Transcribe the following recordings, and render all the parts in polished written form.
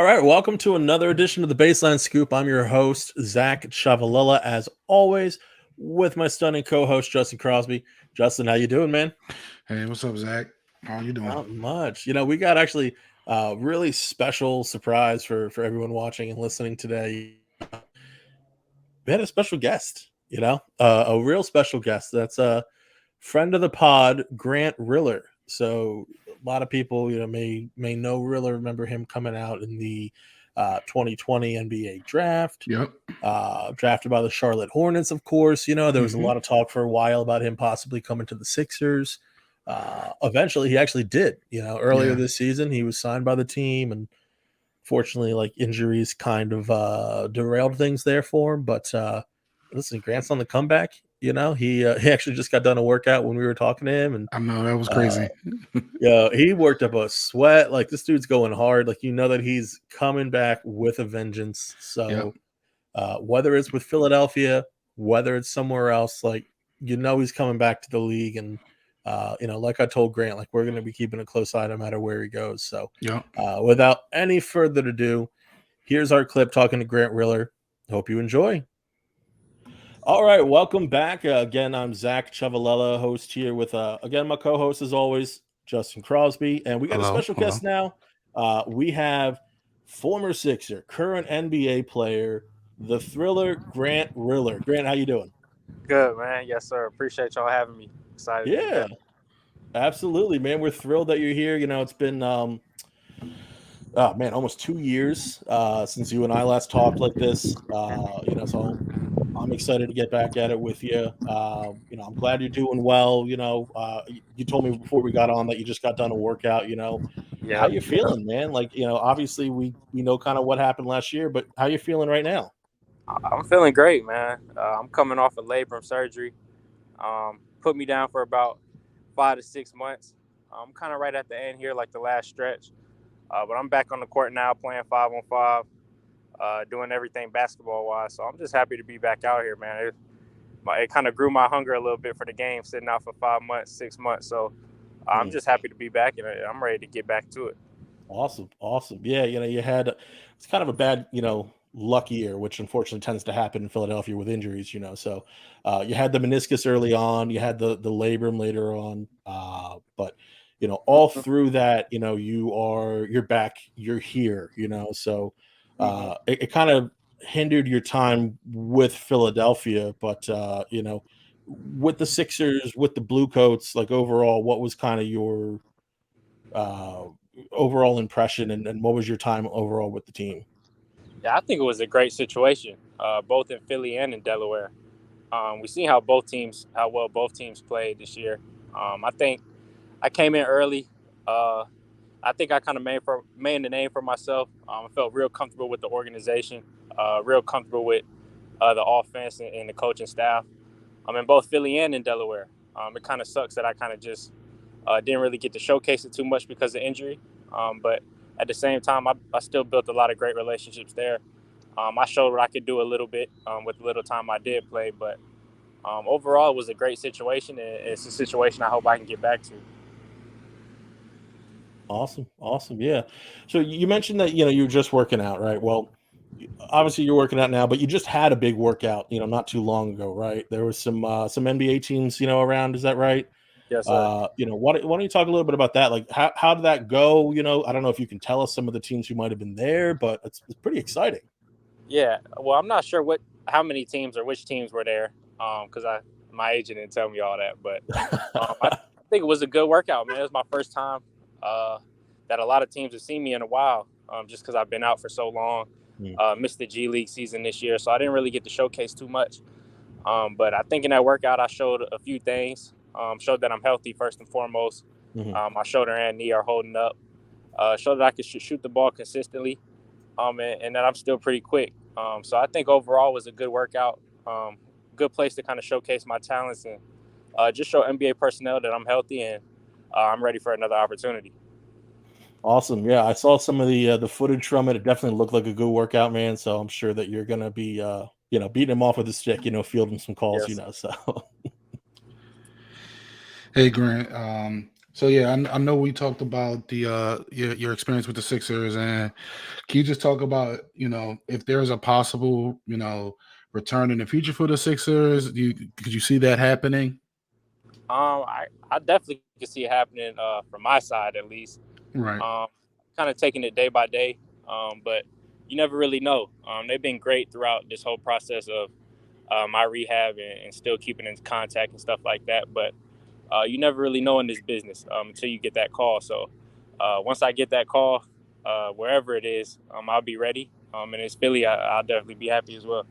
All right, welcome to another edition of the Baseline Scoop. I'm your host, Zach Ciavolella, as always, with my stunning co-host, Justin Crosby. Justin, how you doing, man? Hey, what's up, Zach? How you doing? Not much. We got actually a really special surprise for everyone watching and listening today. We had a special guest, a real special guest. That's a friend of the pod, Grant Riller. So a lot of people, may know Riller, remember him coming out in the 2020 NBA draft, Yep. drafted by the Charlotte Hornets, of course. There was a Mm-hmm. lot of talk for a while about him possibly coming to the Sixers. Eventually, he actually did. Earlier Yeah. this season, he was signed by the team, and fortunately, like injuries kind of derailed things there for him. But listen, Grant's on the comeback. He actually just got done a workout when we were talking to him, and I know that was uh, crazy. he worked up a sweat. Like this dude's going hard. Like that he's coming back with a vengeance. Yep. So whether it's with Philadelphia, whether it's somewhere else, like he's coming back to the league, and like I told Grant, like we're going to be keeping a close eye no matter where he goes. So Yep. without any further ado, here's our clip talking to Grant Riller. Hope you enjoy. All right, welcome back. Again, I'm Zach Ciavolella, host here with, again, my co-host as always, Justin Crosby. And we got a Hello. special Hello. guest now. We have former Sixer, current NBA player, the Thriller, Grant Riller. Grant, how you doing? Good, man. Yes, sir. Appreciate y'all having me. Excited to be Yeah, back. absolutely, man. We're thrilled that you're here. It's been almost 2 years since you and I last talked like this. So I'm excited to get back at it with you. I'm glad you're doing well. You told me before we got on that you just got done a workout. How Yep. you feeling, man? Like, obviously we know kind of what happened last year, but how you feeling right now? I'm feeling great, man. I'm coming off of labrum surgery. Put me down for about 5 to 6 months. I'm kind of right at the end here, like the last stretch. But I'm back on the court now, playing 5-on-5, doing everything basketball-wise. So I'm just happy to be back out here, man. It kind of grew my hunger a little bit for the game, sitting out for 5 months, 6 months. So I'm just happy to be back, and I'm ready to get back to it. Awesome. Yeah, you had it's kind of a bad, luck year, which unfortunately tends to happen in Philadelphia with injuries, So you had the meniscus early on, you had the labrum later on, but all through that, you're back, you're here, So it kind of hindered your time with Philadelphia, but with the Sixers, with the Blue Coats, like overall, what was kind of your uh, overall impression, and what was your time overall with the team? Yeah, I think it was a great situation, both in Philly and in Delaware. We seen how well both teams played this year. I think I came in early. I think I kind of made the name for myself. I felt real comfortable with the organization, real comfortable with the offense and the coaching staff. I'm in both Philly and in Delaware. It kind of sucks that I kind of just didn't really get to showcase it too much because of injury. But at the same time, I still built a lot of great relationships there. I showed what I could do a little bit with the little time I did play. But overall, it was a great situation, and it's a situation I hope I can get back to. Awesome. Yeah. So you mentioned that you're just working out, right? Well, obviously you're working out now, but you just had a big workout, not too long ago, right? There was some NBA teams, around. Is that right? Yes, sir. Why don't you talk a little bit about that? Like, how did that go? I don't know if you can tell us some of the teams who might have been there, but it's pretty exciting. Yeah. Well, I'm not sure how many teams or which teams were there, because my agent didn't tell me all that. But I think it was a good workout, man. It was my first time that a lot of teams have seen me in a while, just because I've been out for so long. Missed the G League season this year, so I didn't really get to showcase too much. But I think in that workout, I showed a few things. Showed that I'm healthy first and foremost. My shoulder and knee are holding up. Showed that I could shoot the ball consistently, and that I'm still pretty quick. So I think overall was a good workout. Good place to kind of showcase my talents and just show NBA personnel that I'm healthy and I'm ready for another opportunity. Awesome. Yeah, I saw some of the footage from it. It definitely looked like a good workout, man. So I'm sure that you're gonna be beating him off with a stick, fielding some calls, Yes. So Hey, Grant. So yeah, I know we talked about the your experience with the Sixers, and can you just talk about if there's a possible return in the future for the Sixers? Could you see that happening? I definitely could see it happening from my side at least. Right. Um, kind of taking it day by day, but you never really know. They've been great throughout this whole process of my rehab and still keeping in contact and stuff like that. But you never really know in this business until you get that call. So once I get that call, wherever it is, I'll be ready. And it's Philly, I'll definitely be happy as well.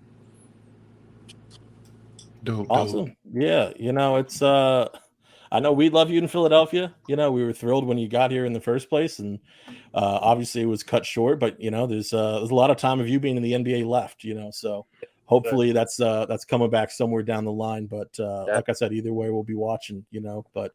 Dope, dope. Awesome. Yeah, it's I know we love you in Philadelphia. We were thrilled when you got here in the first place, and obviously it was cut short, but there's a lot of time of you being in the NBA left, so Sure. hopefully that's coming back somewhere down the line. But Yeah. like I said, either way we'll be watching, but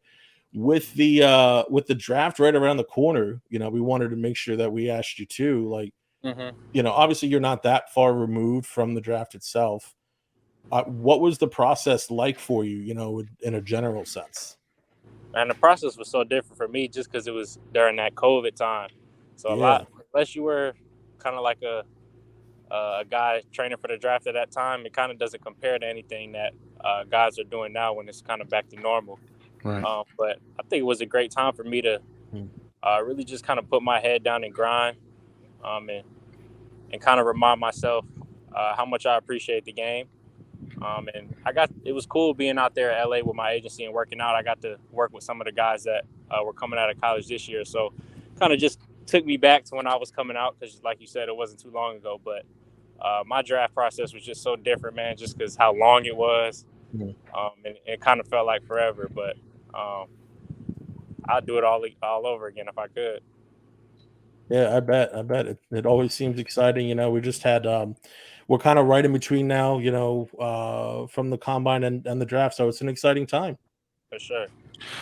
with the draft right around the corner, we wanted to make sure that we asked you too, like, hmm obviously you're not that far removed from the draft itself. What was the process like for you, in a general sense? And the process was so different for me just because it was during that COVID time. So a Yeah. lot, unless you were kind of like a guy training for the draft at that time, it kind of doesn't compare to anything that guys are doing now when it's kind of back to normal. Right. But I think it was a great time for me to Hmm. really just kind of put my head down and grind, and kind of remind myself how much I appreciate the game. And it was cool being out there at LA with my agency and working out. I got to work with some of the guys that were coming out of college this year. So kind of just took me back to when I was coming out because, like you said, it wasn't too long ago. But my draft process was just so different, man, just because how long it was. Hmm. And it kind of felt like forever. But I'd do it all over again if I could. Yeah, I bet it always seems exciting. We just had we're kind of right in between now, from the combine and the draft, so it's an exciting time. For sure.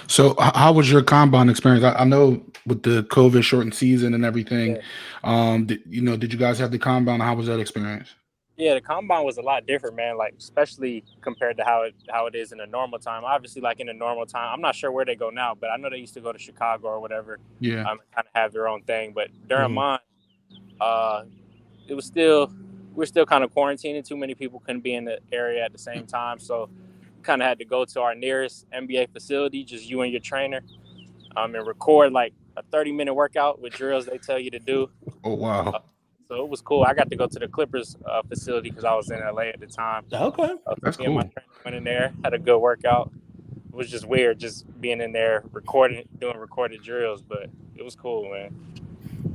So how was your combine experience? I know with the COVID shortened season and everything, Yeah. did you guys have the combine? How was that experience? Yeah, the combine was a lot different, man. Like especially compared to how it is in a normal time. Obviously, like in a normal time, I'm not sure where they go now, but I know they used to go to Chicago or whatever, Yeah. and kind of have their own thing. But during Mhm. mine, uh, it was still we're still kind of quarantining. Too many people couldn't be in the area at the same time, so kind of had to go to our nearest NBA facility, just you and your trainer, and record like a 30-minute workout with drills they tell you to do. Oh wow. Uh, so it was cool. I got to go to the Clippers facility because I was in LA at the time. Okay. That's Me and my cool. trainer went in there, had a good workout. It was just weird, just being in there recording, doing recorded drills, but it was cool, man.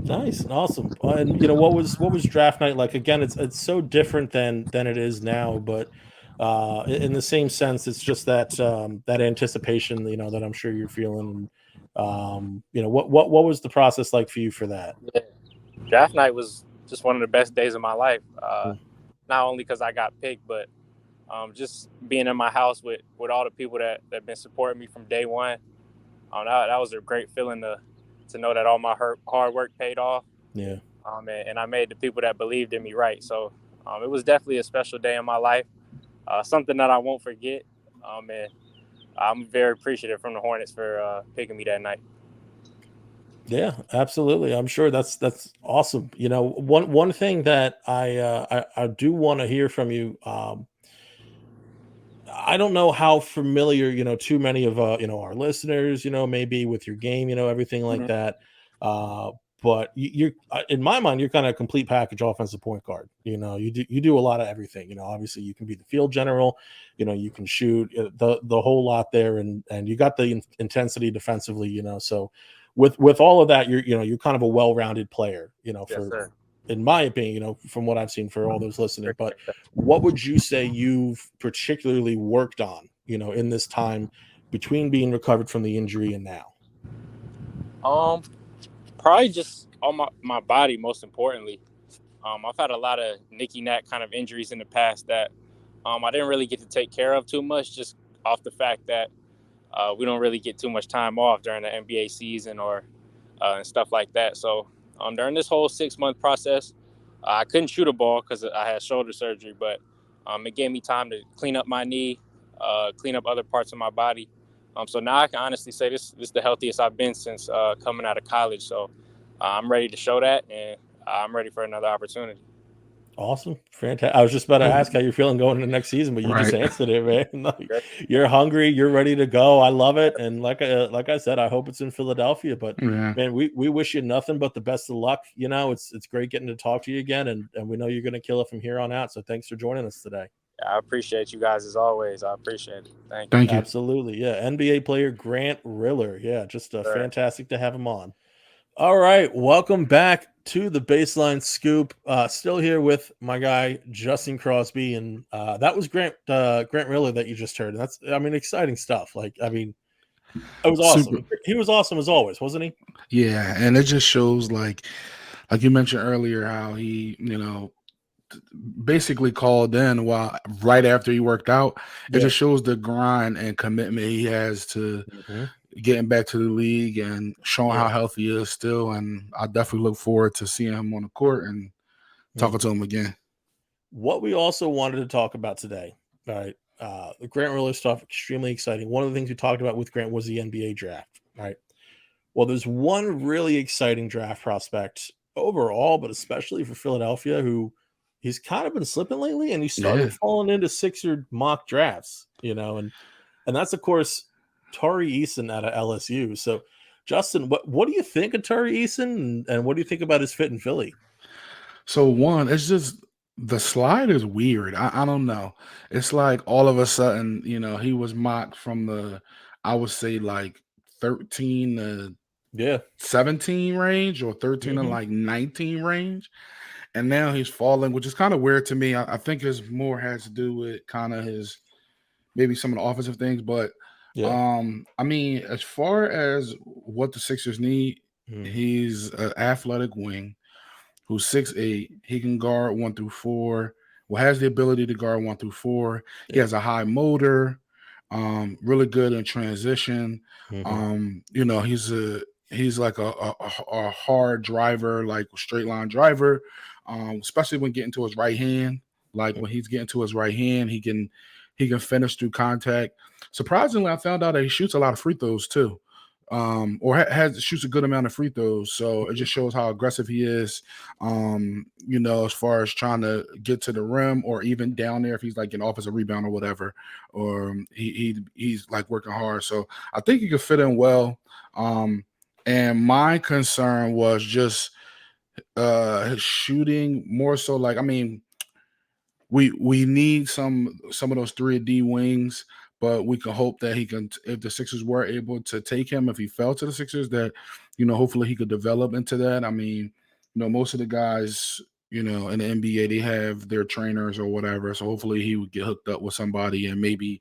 Nice and awesome. And what was draft night like? Again, it's so different than it is now, but in the same sense, it's just that anticipation, that I'm sure you're feeling. And what was the process like for you for that? Yeah. Draft night was just one of the best days of my life. Mm. Not only because I got picked, but just being in my house with all the people that been supporting me from day one. That was a great feeling to know that all my hard work paid off. Yeah. And I made the people that believed in me right. So it was definitely a special day in my life, something that I won't forget. And I'm very appreciative from the Hornets for picking me that night. Yeah, absolutely. I'm sure that's awesome. One thing that I do want to hear from you. I don't know how familiar, too many of our listeners, maybe with your game, everything like Mhm. that. But you're in my mind, you're kind of a complete package offensive point guard. You do a lot of everything. Obviously you can be the field general, you can shoot the whole lot there, and you got the intensity defensively. So with all of that, you're kind of a well-rounded player. Yes, For sir. in my opinion, from what I've seen for all those listening. But what would you say you've particularly worked on, in this time between being recovered from the injury and now? Um, Probably just on my body, most importantly. I've had a lot of nicky knack kind of injuries in the past that I didn't really get to take care of too much, just off the fact that we don't really get too much time off during the NBA season or and stuff like that. So during this whole 6 month process, I couldn't shoot a ball because I had shoulder surgery, but it gave me time to clean up my knee, clean up other parts of my body, So now I can honestly say this is the healthiest I've been since coming out of college. So I'm ready to show that, and I'm ready for another opportunity. Awesome. Fantastic. I was just about to ask how you're feeling going into next season, but you just Right. answered it, man. Like, you're hungry, you're ready to go. I love it. And like I said, I hope it's in Philadelphia. But Yeah. man, we wish you nothing but the best of luck. You know, it's great getting to talk to you again, and we know you're gonna kill it from here on out. So thanks for joining us today. I appreciate you guys as always. I appreciate it. Thank you. Absolutely. Yeah. NBA player Grant Riller. Yeah, just fantastic to have him on. All right, welcome back to the Baseline Scoop. Still here with my guy Justin Crosby, and that was Grant Riller that you just heard. That's, I mean, exciting stuff. Like, I mean, it was awesome. He was awesome as always, wasn't he? Yeah, and it just shows, like you mentioned earlier, how he, basically called in right after he worked out. It just shows the grind and commitment he has to getting back to the league and showing how healthy he is still. And I definitely look forward to seeing him on the court and talking to him again. What we also wanted to talk about today, all right, the Grant Riller stuff, extremely exciting. One of the things we talked about with Grant was the NBA draft, right? Well, there's one really exciting draft prospect overall, but especially for Philadelphia, who he's kind of been slipping lately, and he started falling into Sixer mock drafts, and that's, of course, Tari Eason out of LSU. So, Justin, what do you think of Tari Eason, and what do you think about his fit in Philly? So one, it's just the slide is weird. I don't know. It's like all of a sudden, he was mocked from I would say like 13 to 17 range, or 13 to like 19 range. And now he's falling, which is kind of weird to me. I think his more has to do with kind of maybe some of the offensive things. But I mean, as far as what the Sixers need, he's an athletic wing who's 6'8". He can guard 1 through 4. Well, has the ability to guard 1 through 4. He has a high motor, really good in transition. He's like a hard driver, like straight line driver, especially when getting to his right hand. Like when he's getting to his right hand, he can finish through contact. Surprisingly, I found out that he shoots a lot of free throws too. Or shoots a good amount of free throws. So it just shows how aggressive he is, as far as trying to get to the rim, or even down there if he's like an offensive rebound or whatever, or he's like working hard. So I think he could fit in well. And my concern was just his shooting more so. Like, I mean, we need some of those 3D wings, but we can hope that he can, if the Sixers were able to take him, if he fell to the Sixers, that, hopefully he could develop into that. I mean, most of the guys, in the NBA, they have their trainers or whatever. So hopefully he would get hooked up with somebody, and maybe,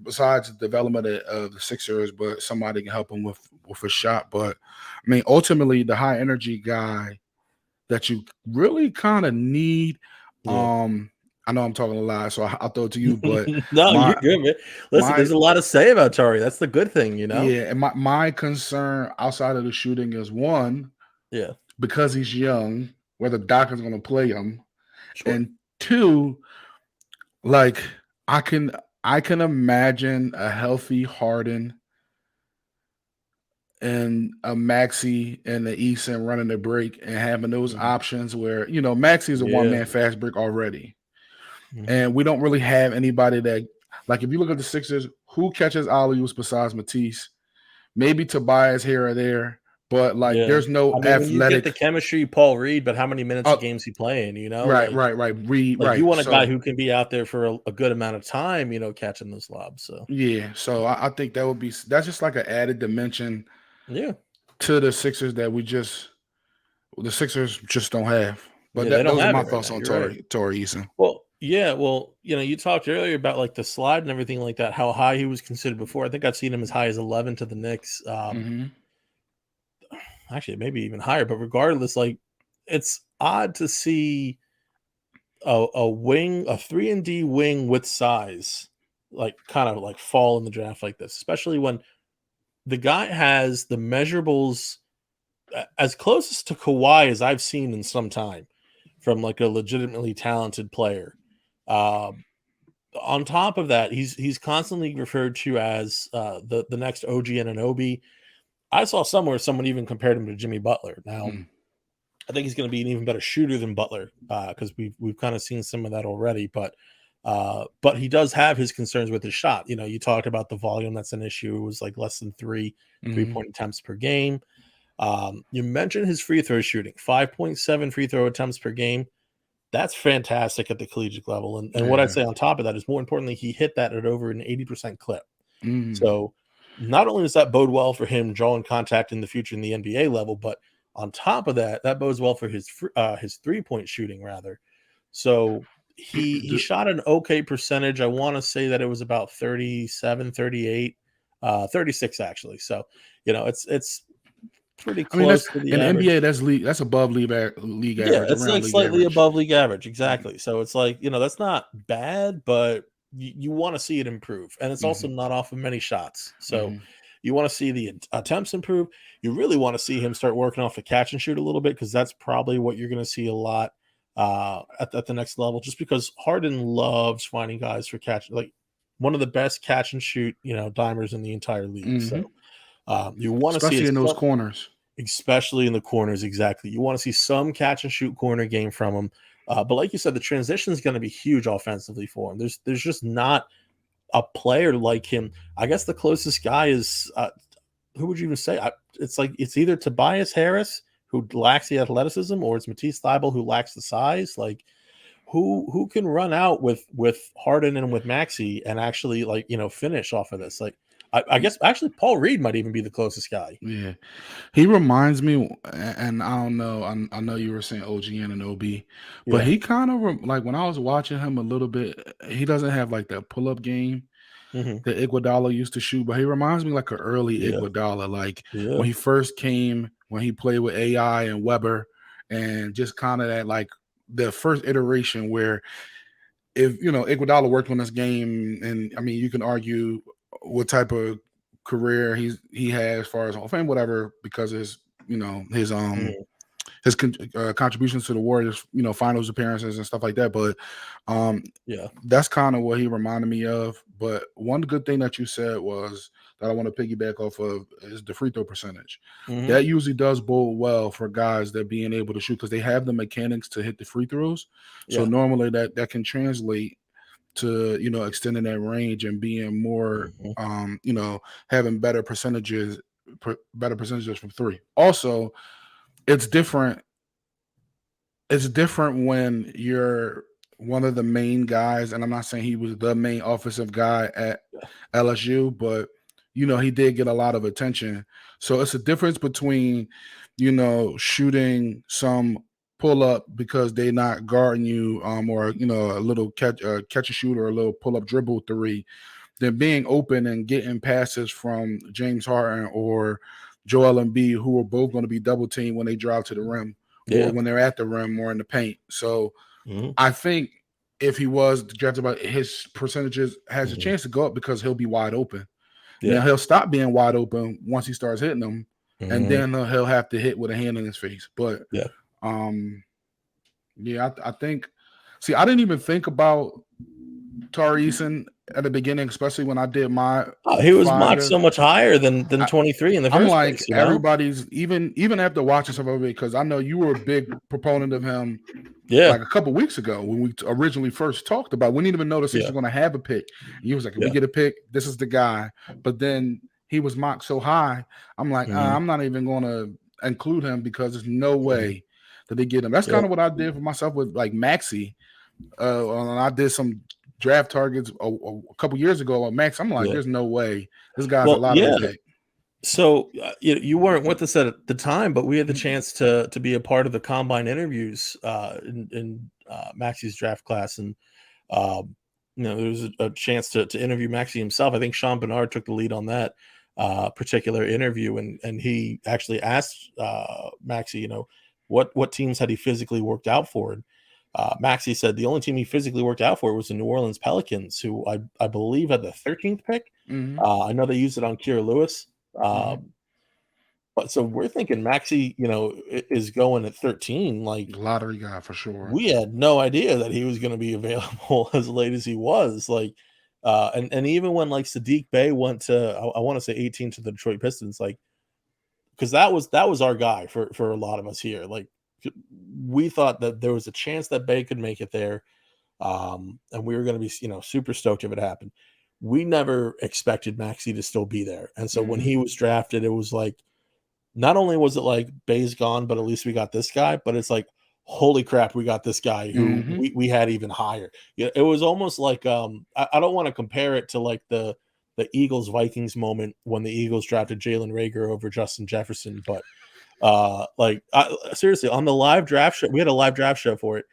besides the development of the Sixers, but somebody can help him with a shot. But I mean, ultimately the high energy guy that you really kind of need. I know I'm talking a lot, so I'll throw it to you. But no, you're good, man. Listen, there's a lot to say about Tari. That's the good thing, Yeah, and my concern outside of the shooting is, one, because he's young, whether Doc is going to play him, and two, like I can imagine a healthy Harden and a Maxey and the Eason running the break and having those options where, Maxey is a one-man fast break already. And we don't really have anybody that, like, if you look at the Sixers, who catches alley-oops besides Matisse? Maybe Tobias here or there, but like there's no athletic. When you get the chemistry, Paul Reed, but how many minutes of games he playing? Right. Reed, like, you want a guy who can be out there for a good amount of time, catching those lobs. So so I think that's just like an added dimension, to the Sixers that the Sixers just don't have. But those are my thoughts on Tari Eason. Well, you talked earlier about like the slide and everything like that, how high he was considered before. I think I've seen him as high as 11 to the Knicks. Actually, maybe even higher. But regardless, like, it's odd to see a wing, a 3-and-D wing with size, like kind of like fall in the draft like this, especially when the guy has the measurables as closest to Kawhi as I've seen in some time from like a legitimately talented player. on top of that, he's constantly referred to as the next OG Anunoby. I saw somewhere someone even compared him to Jimmy Butler. Now, I think he's going to be an even better shooter than Butler because we've kind of seen some of that already. But he does have his concerns with his shot. You talked about the volume. That's an issue. It was like less than 3-point attempts per game. You mentioned his free throw shooting, 5.7 free throw attempts per game. That's fantastic at the collegiate level. And what I'd say on top of that is, more importantly, he hit that at over an 80% clip. So not only does that bode well for him drawing contact in the future in the NBA level, but on top of that, that bodes well for his 3-point shooting rather. So he shot an okay percentage. I want to say that it was about 37, 38, 36 actually. So, it's pretty close to the in average. the NBA. That's above league average. Yeah, it's like slightly average. above league average. Exactly. So it's like, that's not bad, but you want to see it improve. And it's also not off of many shots. So you want to see the attempts improve. You really want to see him start working off the catch and shoot a little bit, because that's probably what you're going to see a lot at the next level, just because Harden loves finding guys for catch, like one of the best catch and shoot, dimers in the entire league. So you want to see, especially in those corners. Especially in the corners, exactly. You want to see some catch and shoot corner game from him. But like you said, the transition is going to be huge offensively for him. There's just not a player like him. I guess the closest guy is who would you even say? It's either Tobias Harris, who lacks the athleticism, or it's Matisse Thybulle, who lacks the size. Like, who can run out with Harden and with Maxey and actually finish off of this? Like, I guess actually Paul Reed might even be the closest guy. Yeah, he reminds me, and I don't know. I know you were saying OG Anunoby, but he kind of like, when I was watching him a little bit, he doesn't have like that pull up game that Iguodala used to shoot, but he reminds me like an early Iguodala, like when he first came, when he played with AI and Weber, and just kind of that, like the first iteration where, if Iguodala worked on this game, and I mean, you can argue what type of career he has as far as Hall of Fame, whatever, because of his his contributions to the Warriors, finals appearances and stuff like that. But that's kind of what he reminded me of. But one good thing that you said was that I want to piggyback off of is the free throw percentage. That usually does bode well for guys that being able to shoot, because they have the mechanics to hit the free throws. So normally that can translate to extending that range and being more having better percentages from three. Also, it's different when you're one of the main guys, and I'm not saying he was the main offensive guy at LSU, but he did get a lot of attention. So it's a difference between shooting some pull up because they're not guarding you, or a little catch and shoot, or a little pull up dribble three, than being open and getting passes from James Harden or Joel Embiid, who are both going to be double teamed when they drive to the rim, or when they're at the rim or in the paint. So I think if he was drafted, by his percentages has a chance to go up, because he'll be wide open. Now he'll stop being wide open once he starts hitting them, and then he'll have to hit with a hand in his face. But I think. See, I didn't even think about Tari Eason at the beginning, especially when I did my. He was mocked so much higher than 23 in the first place. Everybody's even after watching some of it, because I know you were a big proponent of him. Like a couple weeks ago when we originally first talked about, we didn't even know the Sixers going to have a pick. He was like, if we get a pick, this is the guy. But then he was mocked so high, I'm like, I'm not even going to include him, because there's no way that they get him. That's kind of what I did for myself with like Maxey. I did some draft targets a couple years ago on Max. I'm like, there's no way this guy's a lot of pick. So you weren't with us at the time, but we had the chance to be a part of the combine interviews in Maxey's draft class, and there was a chance to interview Maxey himself. I think Sean Bernard took the lead on that particular interview, and he actually asked Maxey, what teams had he physically worked out for. And Maxey said the only team he physically worked out for was the New Orleans Pelicans, who I believe had the 13th pick. I know they used it on Kira Lewis. So we're thinking Maxey, is going at 13. Like, Lottery guy for sure. we had no idea that he was going to be available as late as he was. Like, and even when like Sadiq Bey went to, I want to say 18 to the Detroit Pistons, like, because that was our guy for a lot of us here. Like, we thought that there was a chance that Bey could make it there, and we were going to be, super stoked if it happened. We never expected Maxey to still be there, and so when he was drafted, it was like, not only was it like Bay's gone, but at least we got this guy. But it's like, holy crap, we got this guy who we had even higher. Yeah, it was almost like I don't want to compare it to like the Eagles Vikings moment when the Eagles drafted Jalen Reagor over Justin Jefferson, but seriously, on the live draft show, we had a live draft show for it,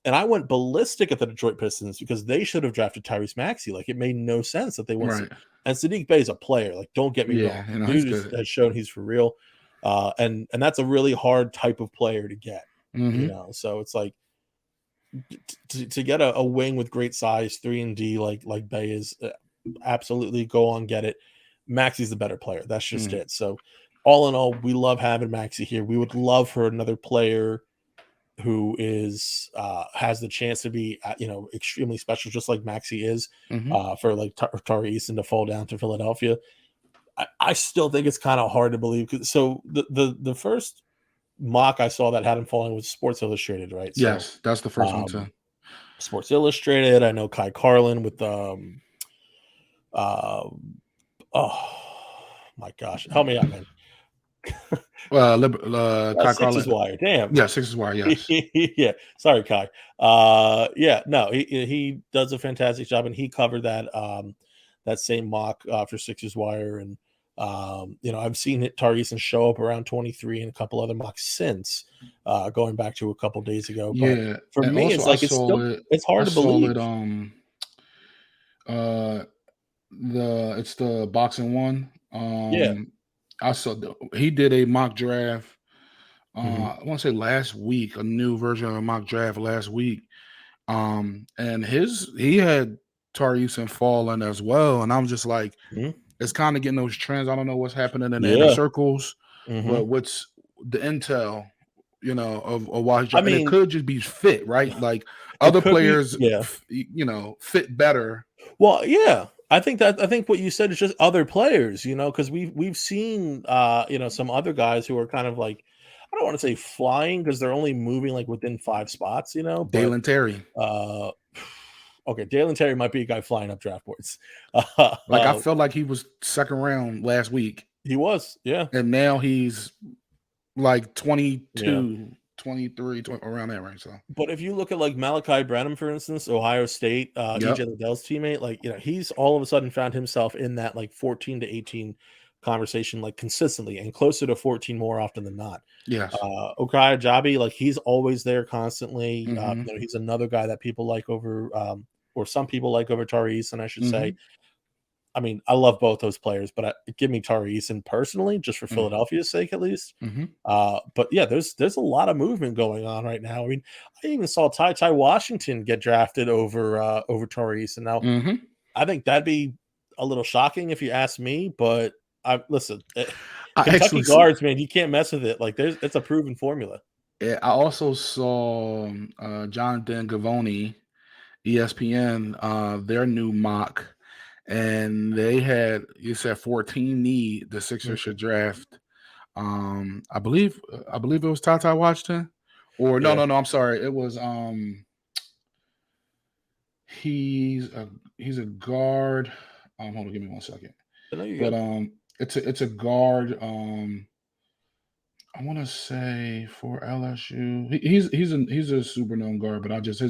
and I went ballistic at the Detroit Pistons because they should have drafted Tyrese Maxey. Like, it made no sense that they went. Right. And Sadiq Bey is a player. Like, don't get me wrong. He's Dude good. has shown he's for real. And that's a really hard type of player to get. So it's like to get a wing with great size, 3-and-D like Bey is, absolutely go on, get it. Maxey's the better player. That's just it. So all in all, we love having Maxey here. We would love for another player who is has the chance to be extremely special, just like Maxey is, for like Tari Eason to fall down to Philadelphia. I still think it's kind of hard to believe. So the first mock I saw that had him falling was Sports Illustrated, right? Yes, so, that's the first one too. Sports Illustrated. I know Kai Carlin with oh my gosh, help me out, man. Kai Sixers Wire, damn. Yeah, Sixers Wire, yes. Yeah, sorry, Kai. He does a fantastic job, and he covered that that same mock for Sixers Wire, and I've seen Tari Eason show up around 23 and a couple other mocks since, going back to a couple days ago. But for me, it's like it's hard to believe. It's the boxing one. I saw he did a mock draft. I want to say last week, a new version of a mock draft last week. And he had Tari Eason falling as well, and I'm just like, it's kind of getting those trends. I don't know what's happening in the inner circles, but what's the intel, of why he's and it could just be fit, right? Like other players, fit better. Well, yeah. I think what you said is just other players, because we've seen some other guys who are kind of like, I don't want to say flying because they're only moving like within 5 spots, Dalen Terry. Okay, Dalen Terry might be a guy flying up draft boards. I felt like he was second round last week. He was, yeah. And now he's like 22, 23, around that range. So, but if you look at like Malachi Branham, for instance, Ohio State, EJ Liddell's teammate, like he's all of a sudden found himself in that like 14 to 18 conversation, like consistently, and closer to 14 more often than not. Yes. Okai Ajabi, like he's always there constantly. He's another guy that people like over, or some people like over Tari Eason, I should say. I mean, I love both those players, but give me Tari Eason personally, just for Philadelphia's sake, at least. But yeah, there's a lot of movement going on right now. I mean, I even saw Ty Washington get drafted over Tari Eason. Now, I think that'd be a little shocking if you ask me, but listen, Kentucky guards, man, you can't mess with it. Like it's a proven formula. Yeah, I also saw Jonathan Gavoni, ESPN, their new mock. And they had, you said 14 need the Sixers should draft. I believe it was Ty Washington, or no, I'm sorry, it was he's a guard. Hold on, give me 1 second. It's a guard. I want to say for LSU. He's a super known guard, but I just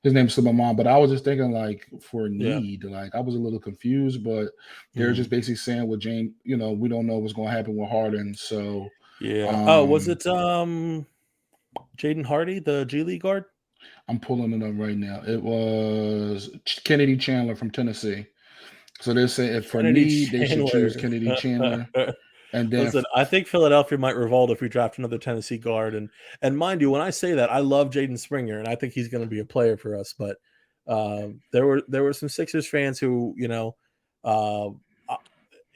his name slipped my mind, but I was just thinking like for need, like I was a little confused, but they're just basically saying with James, we don't know what's going to happen with Harden. So was it Jaden Hardy, the G League guard? I'm pulling it up right now. It was Kennedy Chandler from Tennessee. So they're saying if for need, they should choose Kennedy Chandler. And then listen, I think Philadelphia might revolt if we draft another Tennessee guard. And mind you, when I say that, I love Jaden Springer, and I think he's going to be a player for us. But there were some Sixers fans who,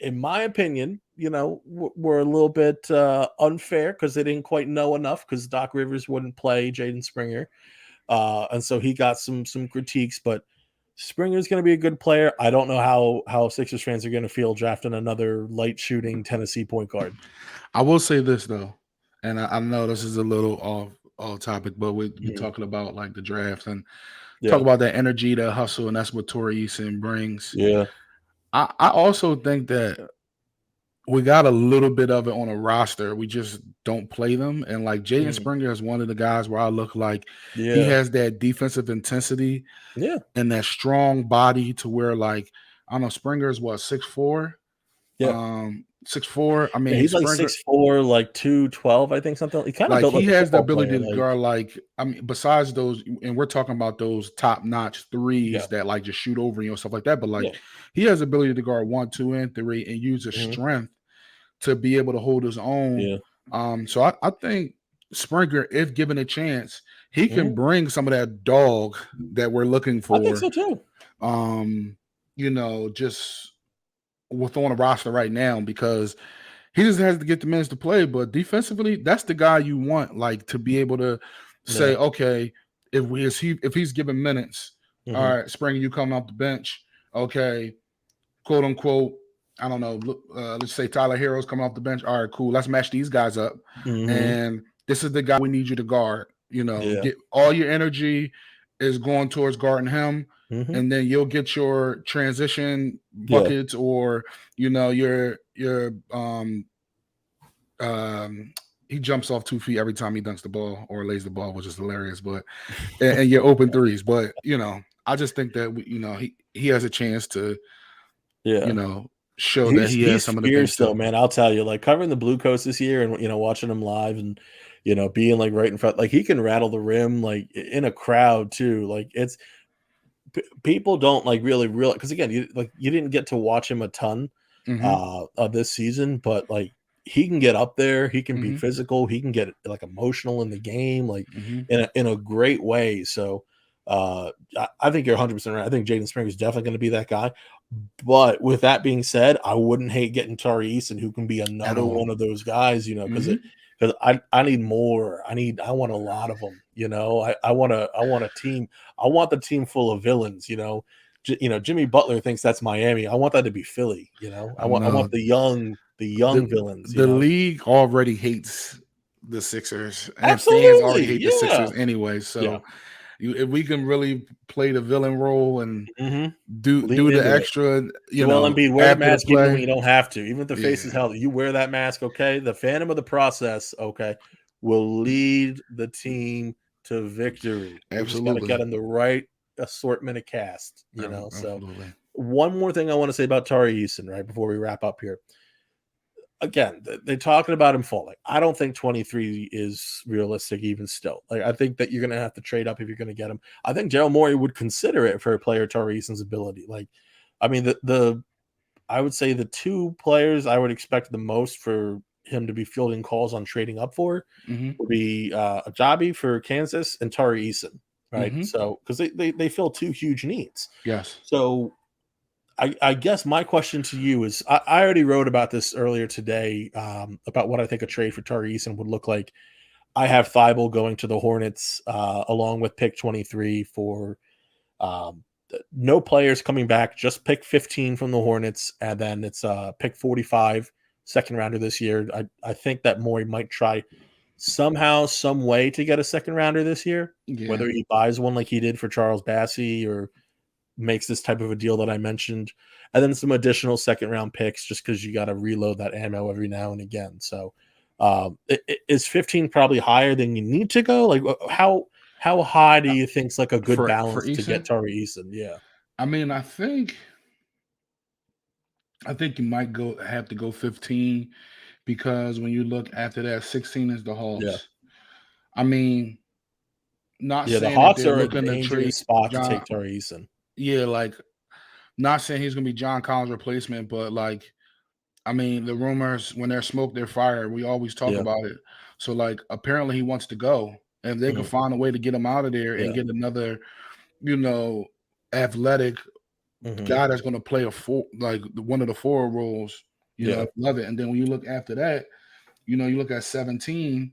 in my opinion, were a little bit unfair because they didn't quite know enough because Doc Rivers wouldn't play Jaden Springer. And so he got some critiques, but Springer's going to be a good player. I don't know how Sixers fans are going to feel drafting another light shooting Tennessee point guard. I will say this though, and I know this is a little off topic, but we're talking about like the draft and talk about that energy, that hustle, and that's what Tari Eason brings. Yeah. I also think that we got a little bit of it on a roster. We just don't play them. And like Jaden Springer is one of the guys where I look like he has that defensive intensity and that strong body to where like, I don't know, Springer is what, 6'4"? Yeah. 6'4". I mean, he's Springer, like 6'4", like 212, I think something. He kind of like built he like has the ability to guard like, I mean, besides those, and we're talking about those top-notch threes that like just shoot over you and stuff like that. But like he has the ability to guard 1, 2, and 3 and use his strength to be able to hold his own. Yeah. So I think Springer, if given a chance, he can bring some of that dog that we're looking for. I think so too. Just with on a roster right now because he just has to get the minutes to play. But defensively, that's the guy you want, like to be able to say, okay, if he's given minutes, all right, Springer, you come off the bench, okay, quote unquote. I don't know. Let's say Tyler Hero's coming off the bench. All right, cool. Let's match these guys up. And this is the guy we need you to guard. Get all your energy is going towards guarding him. And then you'll get your transition buckets or your he jumps off 2 feet every time he dunks the ball or lays the ball, which is hilarious. But and your open threes. But I just think that he has a chance to show that he has some of the things though, man. I'll tell you, like covering the Blue Coast this year and watching him live and being like right in front, like he can rattle the rim like in a crowd too. Like it's people don't like really realize because again, you didn't get to watch him a ton of this season, but like he can get up there, he can be physical, he can get like emotional in the game, like in a great way. So I think you're 100% right. I think Jaden Springer is definitely going to be that guy. But with that being said, I wouldn't hate getting Tari Eason, who can be another one of those guys, because I need more. I want a lot of them. I want a team. I want the team full of villains. Jimmy Butler thinks that's Miami. I want that to be Philly. I want the young villains. The league already hates the Sixers, and absolutely fans already hate the Sixers anyway. So. If we can really play the villain role and do the extra, Embiid, wear the mask even when you don't have to. Even if the face is held, you wear that mask, okay? The phantom of the process, okay, will lead the team to victory. Absolutely. We just got to get in the right assortment of cast, So one more thing I want to say about Tari Eason, right, before we wrap up here. Again, they're talking about him falling. I don't think 23 is realistic even still. Like, I think that you're going to have to trade up if you're going to get him. I think Daryl Morey would consider it for a player Tari Eason's ability. Like, I mean, I would say the two players I would expect the most for him to be fielding calls on trading up for would be Ajabi for Kansas and Tari Eason, right? So, because they fill two huge needs. Yes. So, I guess my question to you is, I already wrote about this earlier today about what I think a trade for Tari Eason would look like. I have Thibault going to the Hornets along with pick 23 for no players coming back, just pick 15 from the Hornets, and then it's pick 45 second rounder this year. I think that Morey might try somehow, some way to get a second rounder this year, whether he buys one like he did for Charles Bassey or makes this type of a deal that I mentioned, and then some additional second round picks just because you got to reload that ammo every now and again. So is 15 probably higher than you need to go? Like how high do you think's like a good balance to get Tari Eason? Yeah. I mean, I think you might have to go 15 because when you look after that, 16 is the Hawks. Yeah. I mean, not saying the Hawks are a looking dangerous spot to take Tari Eason. Yeah, like not saying he's gonna be John Collins' replacement, but like, I mean, the rumors when there's smoke, there's fire. We always talk about it. So like, apparently he wants to go, and if they can find a way to get him out of there and get another, athletic guy that's gonna play like one of the forward roles, love it. And then when you look after that, you look at 17.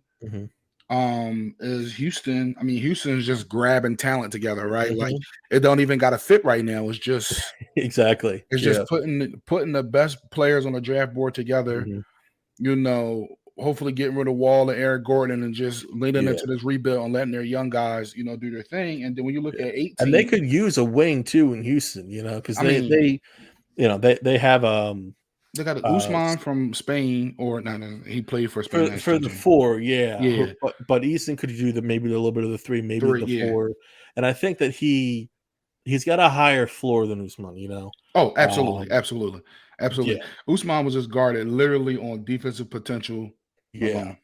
Is Houston. I mean, Houston is just grabbing talent together, right? Like it don't even got to fit right now. It's just exactly. It's just putting the best players on the draft board together. Hopefully getting rid of Wall and Eric Gordon and just leading into this rebuild and letting their young guys, do their thing. And then when you look at 18, and they could use a wing too in Houston, because they have they got Usman from Spain, or no, he played for Spain for the 4, but Eason could do maybe a little bit of the 3, maybe the 4, and I think that he's got a higher floor than Usman, Oh, absolutely. Usman was just guarded literally on defensive potential alone.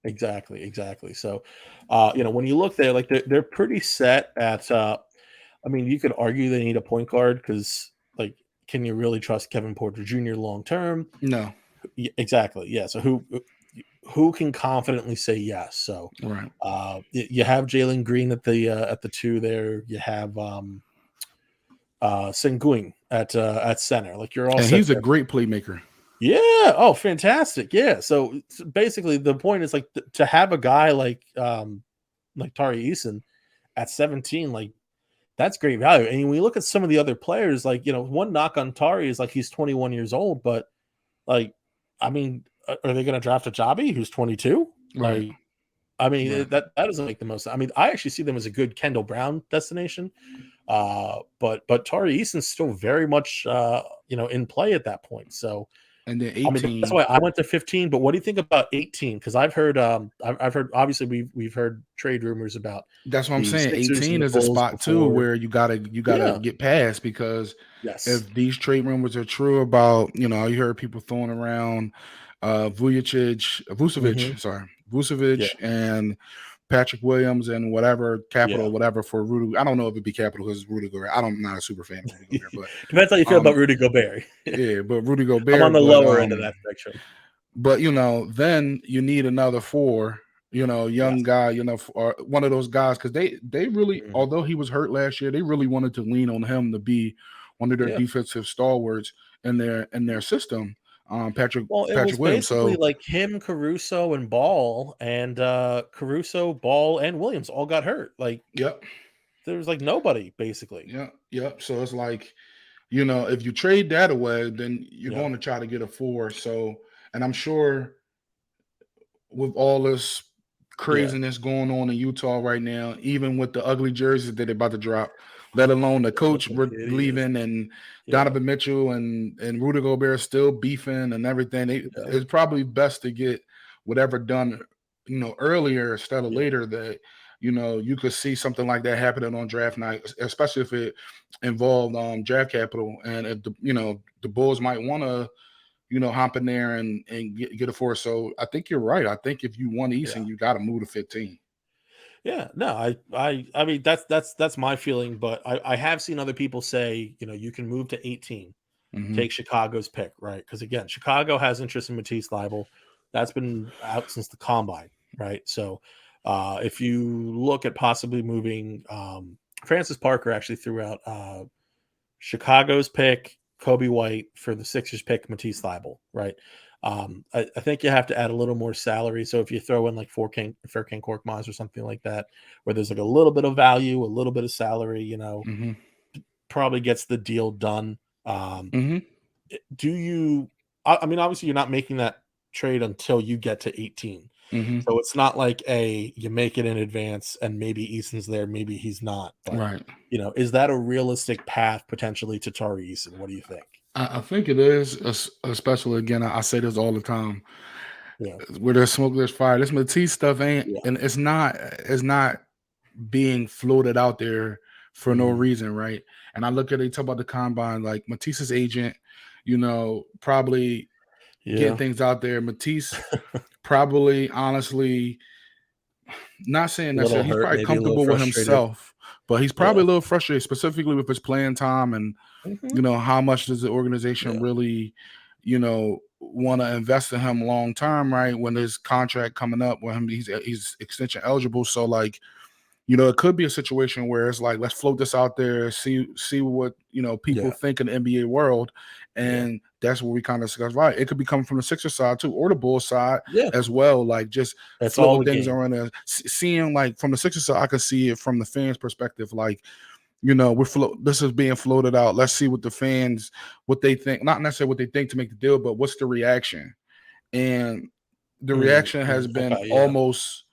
Exactly. So, when you look there, like they're pretty set at. I mean, you could argue they need a point guard because, like, can you really trust Kevin Porter Jr. long term? No. Exactly. Yeah. So who can confidently say yes? So right. You have Jalen Green at the 2 there. You have Sengun at center. Like you're all. And he's a great playmaker. Yeah. Oh, fantastic. Yeah. So basically, the point is like to have a guy like Tari Eason at 17, like that's great value. And when you look at some of the other players, like one knock on Tari is like he's 21 years old, but like, I mean, are they going to draft a Jabi who's 22? Right. Like, I mean, that doesn't make the most. I mean, I actually see them as a good Kendall Brown destination. But Tari Eason's still very much in play at that point. So. And then 18. I mean, that's why I went to 15. But what do you think about 18? Because I've heard, obviously we've heard trade rumors about. That's what I'm saying. 18 is a spot too where you gotta get past, because if these trade rumors are true about, you heard people throwing around Vucevic, and Patrick Williams and whatever capital, whatever for Rudy. I don't know if it'd be capital because it's Rudy Gobert. I'm not a super fan of Rudy Gobert, but depends how you feel about Rudy Gobert. Yeah, but Rudy Gobert. I'm on the lower end of that spectrum. But then you need another 4, young guy, or one of those guys, because they really, although he was hurt last year, they really wanted to lean on him to be one of their defensive stalwarts in their system. Patrick was Williams. Basically, like him, Caruso, and Ball, and Ball, and Williams all got hurt. Like, there was like nobody basically. Yep. So it's like, if you trade that away, then you're going to try to get a 4. So, and I'm sure with all this craziness going on in Utah right now, even with the ugly jerseys that they're about to drop, let alone the coach leaving and Donovan Mitchell and Rudy Gobert still beefing and everything. It's probably best to get whatever done, earlier instead of later, that, you could see something like that happening on draft night, especially if it involved draft capital. And if the Bulls might want to, hop in there and get a 4. So I think you're right. I think if you want Eason, you got to move to 15. Yeah, no, I mean that's my feeling, but I have seen other people say, you can move to 18, take Chicago's pick, right? Because again, Chicago has interest in Matisse Thybulle. That's been out since the combine, right? So if you look at possibly moving, Francis Parker actually threw out Chicago's pick, Kobe White, for the Sixers pick, Matisse Thybulle, right? I think you have to add a little more salary. So if you throw in like Furkan Korkmaz or something like that, where there's like a little bit of value, a little bit of salary, probably gets the deal done. Do you? I mean, obviously, you're not making that trade until you get to 18. So it's not like you make it in advance and maybe Eason's there, maybe he's not. But, right. Is that a realistic path potentially to Tari Eason? What do you think? I think it is, especially, again, I say this all the time. Where there's smoke, there's fire. This Matisse stuff ain't, and it's not being floated out there for no reason, right? And I look at it, talk about the combine, like Matisse's agent, probably getting things out there. Matisse probably, honestly, not saying that he's probably comfortable with himself, but he's probably a little frustrated, specifically with his playing time and how much does the organization really, want to invest in him long term, right? When his contract coming up, when he's extension eligible. So like, it could be a situation where it's like, let's float this out there, see what people think in the NBA world, and that's where we kind of discuss, right? It could be coming from the Sixers side too, or the Bulls side Yeah. as well. Like just That's all little a things game. around there. Seeing like from the Sixers side, I can see it from the fans' perspective. Like, this is being floated out. Let's see what the fans, what they think, not necessarily what they think to make the deal, but what's the reaction? And the reaction has been Okay, yeah. almost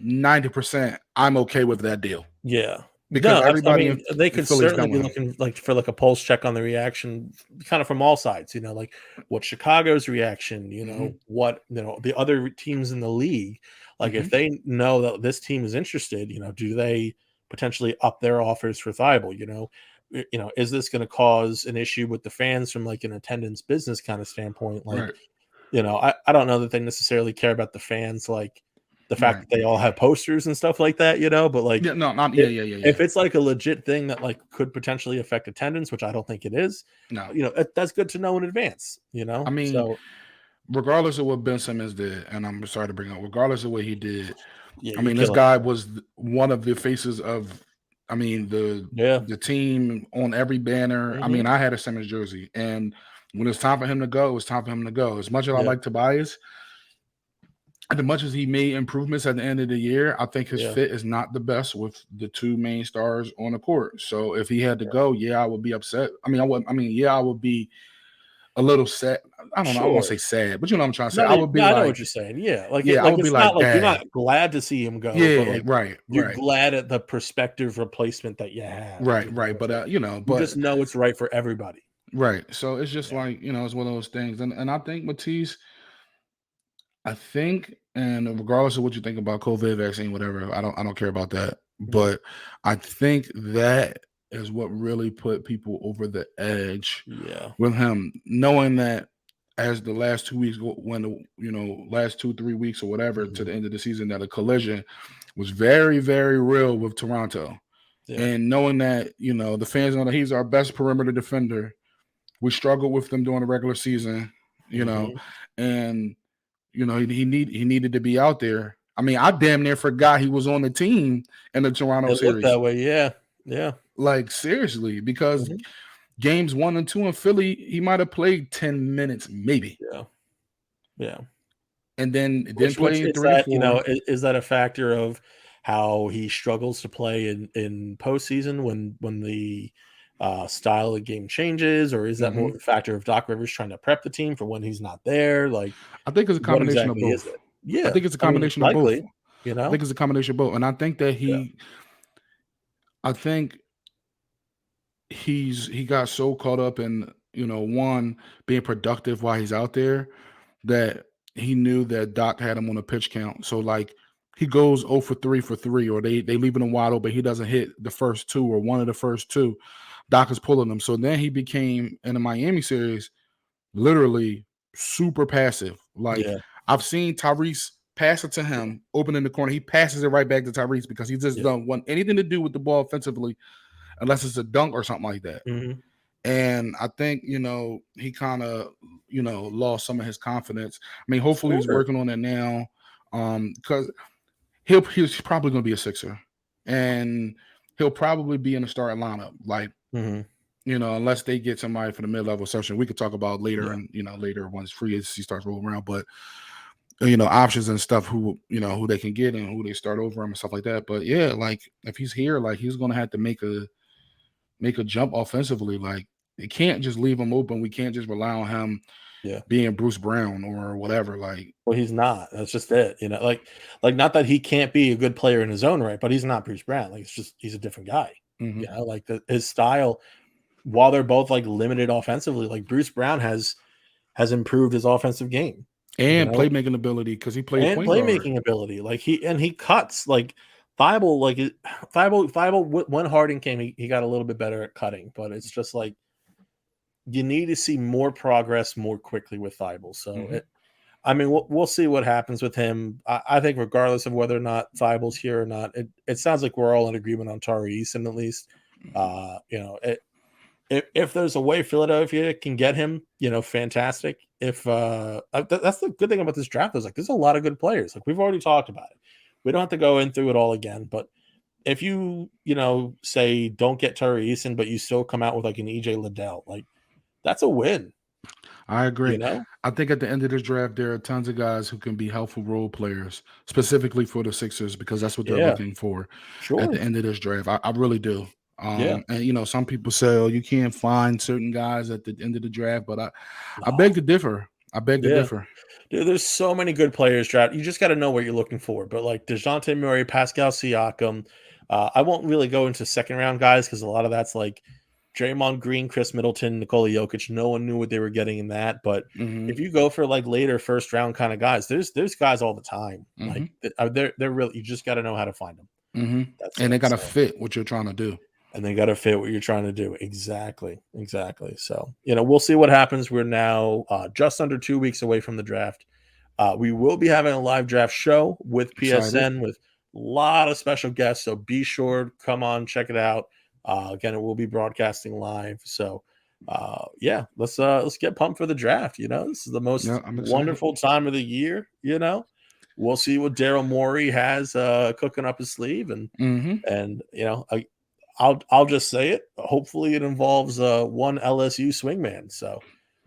90%. I'm okay with that deal. Yeah. Because No, everybody in they could Philly's certainly done be with him. looking like for like a pulse check on the reaction, kind of from all sides. Like what Chicago's reaction. What the other teams in the league. Like if they know that this team is interested, do they potentially up their offers for Thibault? Is this going to cause an issue with the fans from like an attendance business kind of standpoint? Like, Right. I don't know that they necessarily care about the fans, like the fact Right. that they all have posters and stuff like that, but like, Yeah, no, not if it's like a legit thing that like could potentially affect attendance, which I don't think it is, no. That's good to know in advance, I mean, so regardless of what Ben Simmons did, and I'm sorry to bring up, regardless of what he did, yeah, I mean, this guy was one of the faces of, the team on every banner. I mean, I had a Simmons jersey, and when it's time for him to go, it was time for him to go. As much as I like Tobias, and as much as he made improvements at the end of the year, I think his fit is not the best with the two main stars on the court. So if he had to go, I would be upset. I would be a little sad. I don't know. I don't want to say sad, but you know what I'm trying to say. I would be I know like, what you're saying. Yeah, like I would be it's like, not like you're dad. not glad to see him go, but Yeah, like right. you're glad at the prospective replacement that you have. Right. But you just know it's right for everybody. Right. So it's just like, it's one of those things. And I think Matisse, and regardless of what you think about COVID vaccine, whatever, I don't care about that. But I think that is what really put people over the edge with him, knowing that as the last 2 weeks, when last 2-3 weeks or whatever to the end of the season, that a collision was very, very real with Toronto. And knowing that, the fans know that he's our best perimeter defender. We struggled with them during the regular season, and he needed to be out there. I mean, I damn near forgot he was on the team in the Toronto series. Looked that way, yeah. Like seriously, because games 1 and 2 in Philly, he might have played 10 minutes, maybe. Yeah. And then didn't play in 3 to 4. Is that a factor of how he struggles to play in postseason when the style of game changes, or is that more of a factor of Doc Rivers trying to prep the team for when he's not there? Like, I think it's a combination of both. Yeah, I think it's a combination of both. I think it's a combination of both, and I think that he got so caught up in one, being productive while he's out there, that he knew that Doc had him on a pitch count. So like he goes 0 for 3, or they leaving him wide open, he doesn't hit the first 2 or one of the first 2. Doc is pulling them. So then he became, in the Miami series, literally super passive. Like I've seen Tyrese pass it to him, open in the corner. He passes it right back to Tyrese because he just don't want anything to do with the ball offensively unless it's a dunk or something like that. And I think, he kind of, lost some of his confidence. I mean, hopefully he's working on it now, because he's probably going to be a Sixer, and he'll probably be in the starting lineup. Like, unless they get somebody for the mid-level section, we could talk about later, and later once free agency starts rolling around. But options and stuff, who they can get and who they start over him and stuff like that. But yeah, like if he's here, like he's going to have to make a jump offensively. Like you can't just leave him open. We can't just rely on him being Bruce Brown or whatever. Like, well, he's not. That's just it. Like not that he can't be a good player in his own right, but he's not Bruce Brown. Like it's just he's a different guy. Like his style, while they're both like limited offensively, like Bruce Brown has improved his offensive game and playmaking ability, because he played and playmaking ability. Like he cuts. Like Thibault, when Harden came, he got a little bit better at cutting, but it's just like you need to see more progress more quickly with Thibault. So we'll see what happens with him. I think regardless of whether or not Thibault's here or not, it sounds like we're all in agreement on Tari Eason at least. If there's a way Philadelphia can get him, fantastic. If that's the good thing about this draft is like there's a lot of good players. Like we've already talked about it. We don't have to go in through it all again. But if you say don't get Tari Eason, but you still come out with like an EJ Liddell, like that's a win. I agree. You know? I think at the end of this draft, there are tons of guys who can be helpful role players, specifically for the Sixers, because that's what they're Yeah, looking for at the sure. end of this draft. I really do. Yeah. And some people say, "Oh, you can't find certain guys at the end of the draft," but I No. beg to differ. I beg to Yeah. differ. Dude, there's so many good players draft. You just got to know what you're looking for. But like DeJounte Murray, Pascal Siakam, I won't really go into second round guys because a lot of that's like Draymond Green, Chris Middleton, Nikola Jokic. No one knew what they were getting in that. But Hmm. if you go for like later first round kind of guys, there's guys all the time. Hmm. Like they're really, you just got to know how to find them. Hmm. That's And they it. got to So, fit what you're trying to do. and they got to fit what you're trying to do. Exactly. So, we'll see what happens. We're now just under 2 weeks away from the draft. We will be having a live draft show with Excited. PSN with a lot of special guests. So be sure to come on, check it out. Again, it will be broadcasting live. So yeah, let's get pumped for the draft. This is the most Yeah, I'm excited. wonderful time of the year. We'll see what Daryl Morey has cooking up his sleeve, and Hmm. and I'll just say it. Hopefully, it involves one LSU swingman. So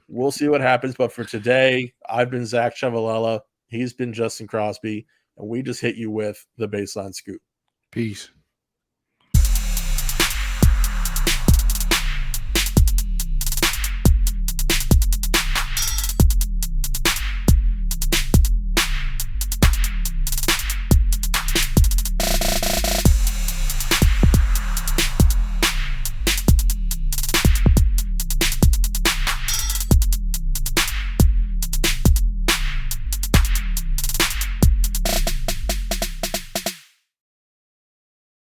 we'll see what happens. But for today, I've been Zach Ciavolella. He's been Justin Crosby, and we just hit you with the baseline scoop. Peace.